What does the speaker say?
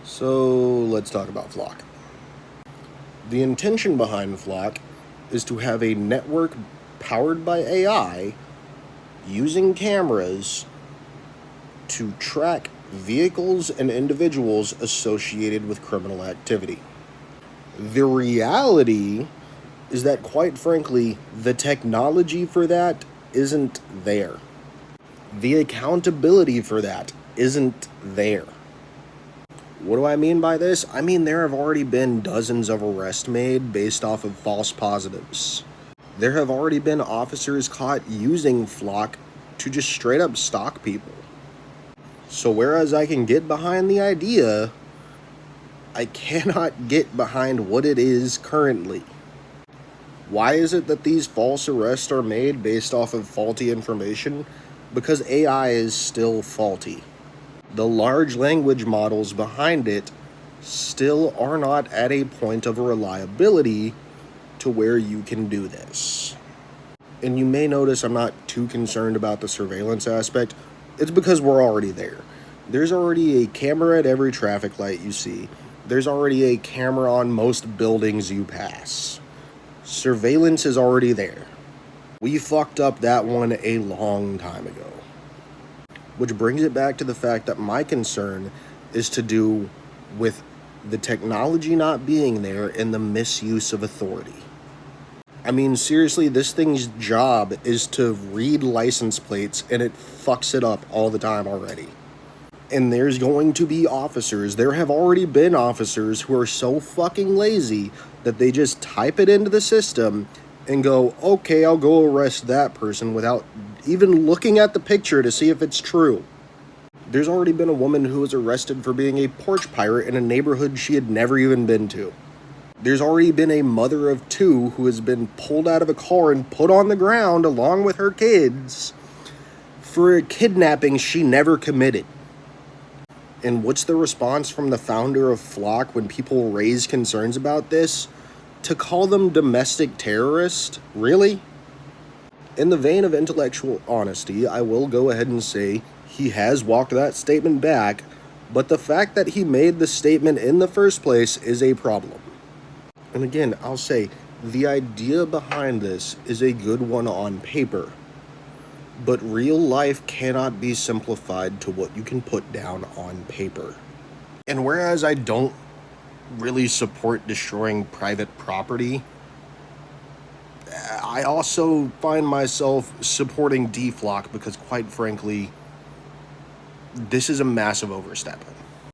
So let's talk about Flock. The intention behind Flock is to have a network powered by AI using cameras to track vehicles and individuals associated with criminal activity. The reality is that, quite frankly, the technology for that isn't there. The accountability for that isn't there. What do I mean by this? I mean, there have already been dozens of arrests made based off of false positives. There have already been officers caught using Flock to just straight up stalk people. So whereas I can get behind the idea, I cannot get behind what it is currently. Why is it that these false arrests are made based off of faulty information? Because AI is still faulty. The large language models behind it still are not at a point of reliability to where you can do this. And you may notice I'm not too concerned about the surveillance aspect. It's because we're already there. There's already a camera at every traffic light you see. There's already a camera on most buildings you pass. Surveillance is already there. We fucked up that one a long time ago. Which brings it back to the fact that my concern is to do with the technology not being there and the misuse of authority. I mean, seriously, this thing's job is to read license plates, and it fucks it up all the time already. And there's going to be officers, there have already been officers who are so fucking lazy that they just type it into the system and go, okay, I'll go arrest that person without even looking at the picture to see if it's true. There's already been a woman who was arrested for being a porch pirate in a neighborhood she had never even been to. There's already been a mother of two who has been pulled out of a car and put on the ground along with her kids for a kidnapping she never committed. And what's the response from the founder of Flock when people raise concerns about this? To call them domestic terrorists? Really? In the vein of intellectual honesty, I will go ahead and say he has walked that statement back, but the fact that he made the statement in the first place is a problem. And again, I'll say, the idea behind this is a good one on paper, but real life cannot be simplified to what you can put down on paper. And whereas I don't really support destroying private property, I also find myself supporting DFlock because, quite frankly, this is a massive overstep.